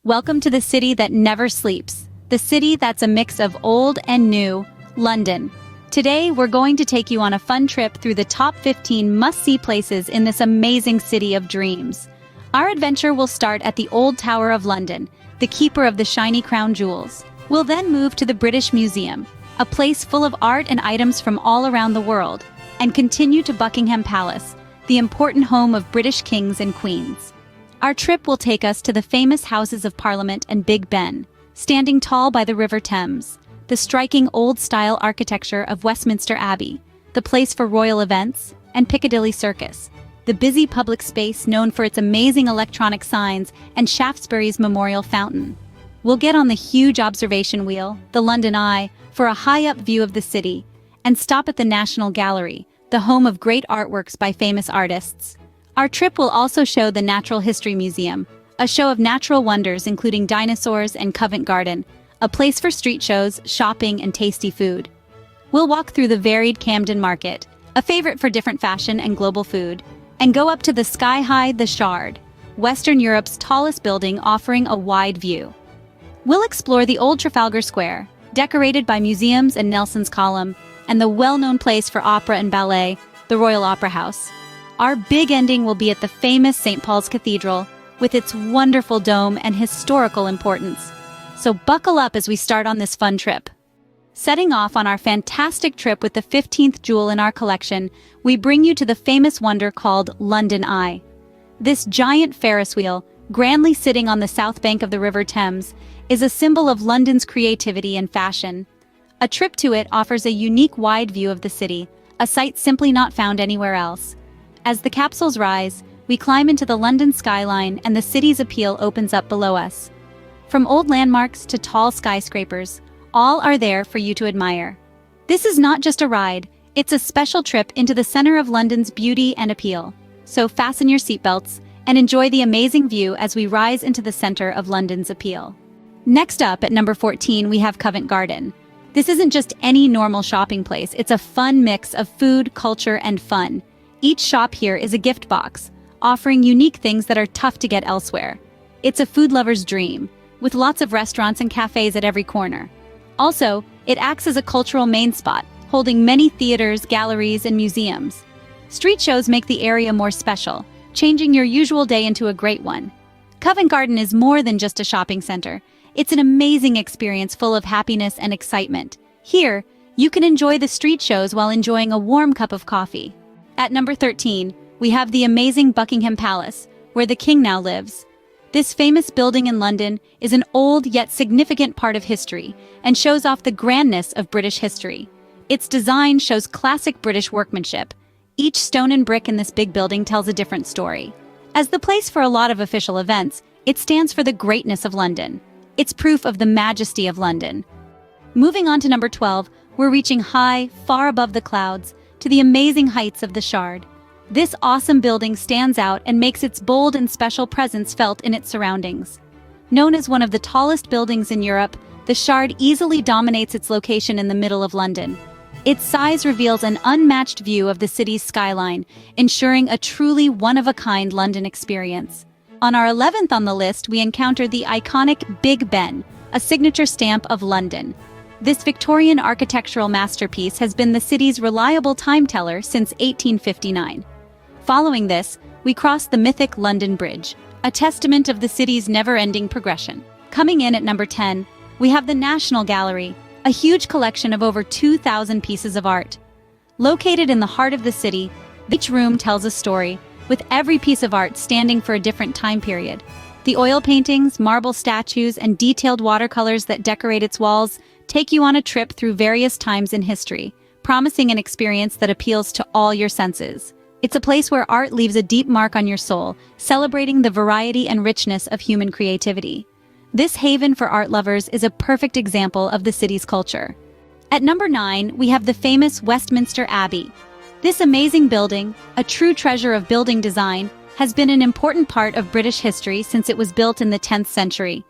Welcome to the city that never sleeps, the city that's a mix of old and new, London. Today, we're going to take you on a fun trip through the top 15 must-see places in this amazing city of dreams. Our adventure will start at the Old Tower of London, the keeper of the shiny crown jewels. We'll then move to the British Museum, a place full of art and items from all around the world, and continue to Buckingham Palace, the important home of British kings and queens. Our trip will take us to the famous Houses of Parliament and Big Ben, standing tall by the River Thames, the striking old-style architecture of Westminster Abbey, the place for royal events, and Piccadilly Circus, the busy public space known for its amazing electronic signs and Shaftesbury's Memorial Fountain. We'll get on the huge observation wheel, the London Eye, for a high-up view of the city, and stop at the National Gallery, the home of great artworks by famous artists. Our trip will also show the Natural History Museum, a show of natural wonders including dinosaurs and Covent Garden, a place for street shows, shopping, and tasty food. We'll walk through the varied Camden Market, a favorite for different fashion and global food, and go up to the sky-high The Shard, Western Europe's tallest building offering a wide view. We'll explore the old Trafalgar Square, decorated by museums and Nelson's Column, and the well-known place for opera and ballet, the Royal Opera House. Our big ending will be at the famous St. Paul's Cathedral, with its wonderful dome and historical importance. So buckle up as we start on this fun trip. Setting off on our fantastic trip with the 15th jewel in our collection, we bring you to the famous wonder called London Eye. This giant Ferris wheel, grandly sitting on the south bank of the River Thames, is a symbol of London's creativity and fashion. A trip to it offers a unique wide view of the city, a sight simply not found anywhere else. As the capsules rise, we climb into the London skyline and the city's appeal opens up below us. From old landmarks to tall skyscrapers, all are there for you to admire. This is not just a ride, it's a special trip into the center of London's beauty and appeal. So fasten your seatbelts and enjoy the amazing view as we rise into the center of London's appeal. Next up at number 14, we have Covent Garden. This isn't just any normal shopping place, it's a fun mix of food, culture, and fun. Each shop here is a gift box, offering unique things that are tough to get elsewhere. It's a food lover's dream, with lots of restaurants and cafes at every corner. Also, it acts as a cultural main spot, holding many theaters, galleries, and museums. Street shows make the area more special, changing your usual day into a great one. Covent Garden is more than just a shopping center. It's an amazing experience full of happiness and excitement. Here, you can enjoy the street shows while enjoying a warm cup of coffee. At number 13, we have the amazing Buckingham Palace, where the king now lives. This famous building in London is an old yet significant part of history and shows off the grandness of British history. Its design shows classic British workmanship. Each stone and brick in this big building tells a different story. As the place for a lot of official events, it stands for the greatness of London. It's proof of the majesty of London. Moving on to number 12, we're reaching high, far above the clouds, to the amazing heights of the Shard. This awesome building stands out and makes its bold and special presence felt in its surroundings. Known as one of the tallest buildings in Europe, the Shard easily dominates its location in the middle of London. Its size reveals an unmatched view of the city's skyline, ensuring a truly one-of-a-kind London experience. On our 11th on the list, we encounter the iconic Big Ben, a signature stamp of London. This Victorian architectural masterpiece has been the city's reliable time-teller since 1859. Following this, we cross the mythic London Bridge, a testament of the city's never-ending progression. Coming in at number 10, we have the National Gallery, a huge collection of over 2,000 pieces of art. Located in the heart of the city, each room tells a story, with every piece of art standing for a different time period. The oil paintings, marble statues, and detailed watercolors that decorate its walls take you on a trip through various times in history, promising an experience that appeals to all your senses. It's a place where art leaves a deep mark on your soul, celebrating the variety and richness of human creativity. This haven for art lovers is a perfect example of the city's culture. At number 9, we have the famous Westminster Abbey. This amazing building, a true treasure of building design, has been an important part of British history since it was built in the 10th century.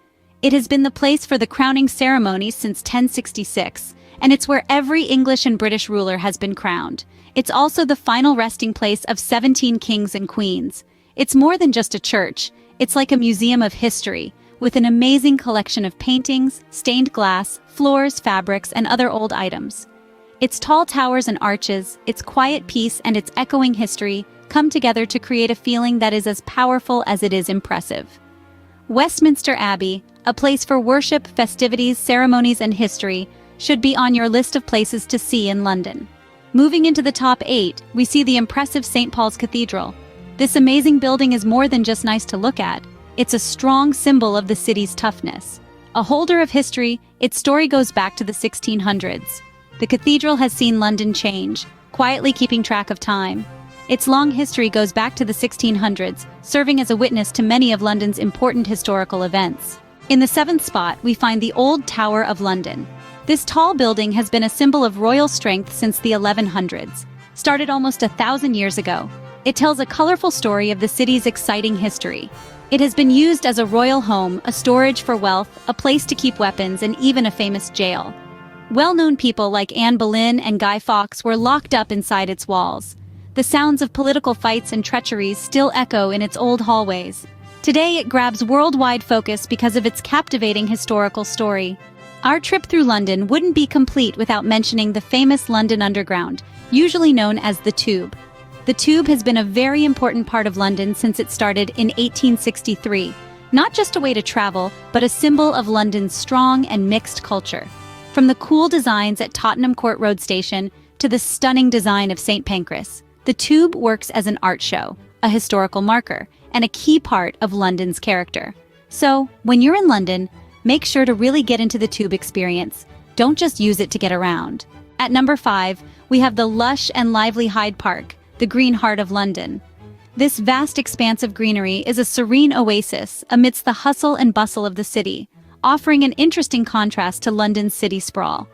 It has been the place for the crowning ceremony since 1066, and it's where every English and British ruler has been crowned. It's also the final resting place of 17 kings and queens. It's more than just a church, it's like a museum of history, with an amazing collection of paintings, stained glass, floors, fabrics, and other old items. Its tall towers and arches, its quiet peace, and its echoing history come together to create a feeling that is as powerful as it is impressive. Westminster Abbey, a place for worship, festivities, ceremonies, and history, should be on your list of places to see in London. Moving into the top 8, we see the impressive St. Paul's Cathedral. This amazing building is more than just nice to look at. It's a strong symbol of the city's toughness. A holder of history, its story goes back to the 1600s. The cathedral has seen London change, quietly keeping track of time. Its long history goes back to the 1600s, serving as a witness to many of London's important historical events. In the 7th spot, we find the Old Tower of London. This tall building has been a symbol of royal strength since the 1100s, started almost 1,000 years ago. It tells a colorful story of the city's exciting history. It has been used as a royal home, a storage for wealth, a place to keep weapons, and even a famous jail. Well-known people like Anne Boleyn and Guy Fawkes were locked up inside its walls. The sounds of political fights and treacheries still echo in its old hallways. Today, it grabs worldwide focus because of its captivating historical story. Our trip through London wouldn't be complete without mentioning the famous London Underground, usually known as the Tube. The Tube has been a very important part of London since it started in 1863, not just a way to travel, but a symbol of London's strong and mixed culture. From the cool designs at Tottenham Court Road Station to the stunning design of St. Pancras, the Tube works as an art show, a historical marker, and a key part of London's character. So, when you're in London, make sure to really get into the Tube experience. Don't just use it to get around. At number 5, we have the lush and lively Hyde Park, the green heart of London. This vast expanse of greenery is a serene oasis amidst the hustle and bustle of the city, offering an interesting contrast to London's city sprawl.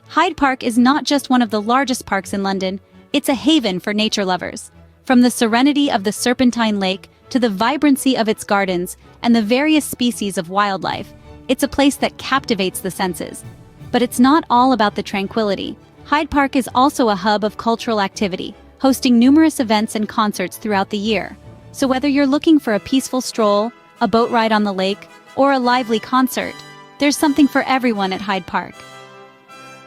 Hyde Park is not just one of the largest parks in London, it's a haven for nature lovers. From the serenity of the Serpentine Lake to the vibrancy of its gardens and the various species of wildlife, it's a place that captivates the senses. But it's not all about the tranquility. Hyde Park is also a hub of cultural activity, hosting numerous events and concerts throughout the year. So whether you're looking for a peaceful stroll, a boat ride on the lake, or a lively concert, there's something for everyone at Hyde Park.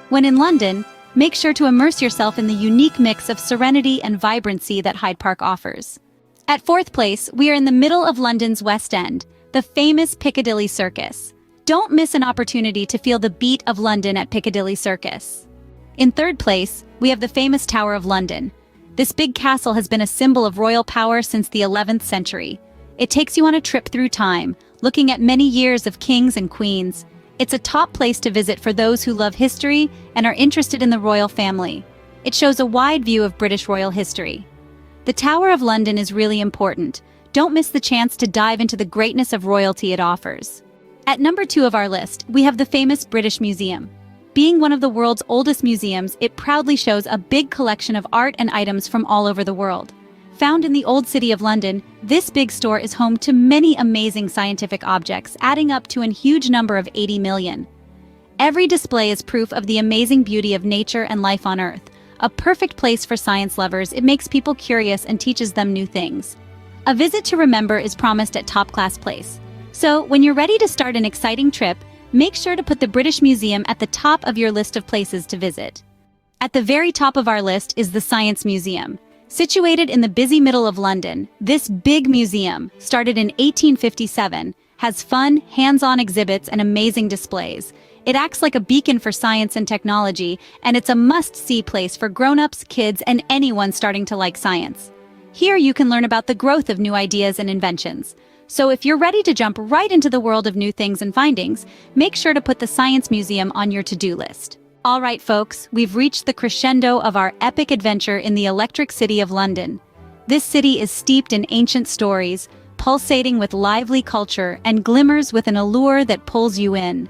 When in London, make sure to immerse yourself in the unique mix of serenity and vibrancy that Hyde Park offers. At 4th place, we are in the middle of London's West End, the famous Piccadilly Circus. Don't miss an opportunity to feel the beat of London at Piccadilly Circus. In 3rd place, we have the famous Tower of London. This big castle has been a symbol of royal power since the 11th century. It takes you on a trip through time, looking at many years of kings and queens. It's a top place to visit for those who love history and are interested in the royal family. It shows a wide view of British royal history. The Tower of London is really important. Don't miss the chance to dive into the greatness of royalty it offers. At number 2 of our list, we have the famous British Museum. Being one of the world's oldest museums, it proudly shows a big collection of art and items from all over the world. Found in the old city of London, this big store is home to many amazing scientific objects, adding up to a huge number of 80 million. Every display is proof of the amazing beauty of nature and life on Earth. A perfect place for science lovers, it makes people curious and teaches them new things. A visit to remember is promised at top-class place. So, when you're ready to start an exciting trip, make sure to put the British Museum at the top of your list of places to visit. At the very top of our list is the Science Museum. Situated in the busy middle of London, this big museum, started in 1857, has fun, hands-on exhibits and amazing displays. It acts like a beacon for science and technology, and it's a must-see place for grown-ups, kids, and anyone starting to like science. Here you can learn about the growth of new ideas and inventions. So if you're ready to jump right into the world of new things and findings, make sure to put the Science Museum on your to-do list. All right, folks, we've reached the crescendo of our epic adventure in the electric city of London. This city is steeped in ancient stories, pulsating with lively culture, and glimmers with an allure that pulls you in.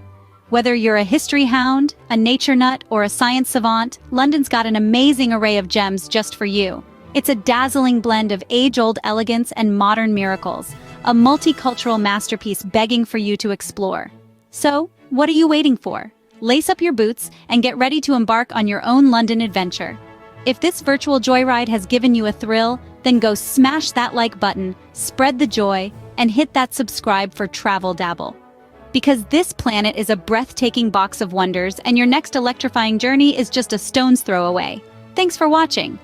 Whether you're a history hound, a nature nut, or a science savant, London's got an amazing array of gems just for you. It's a dazzling blend of age-old elegance and modern miracles, a multicultural masterpiece begging for you to explore. So, what are you waiting for? Lace up your boots and get ready to embark on your own London adventure. If this virtual joyride has given you a thrill, then go smash that like button, spread the joy, and hit that subscribe for Travel Dabble. because this planet is a breathtaking box of wonders and your next electrifying journey is just a stone's throw away. Thanks for watching.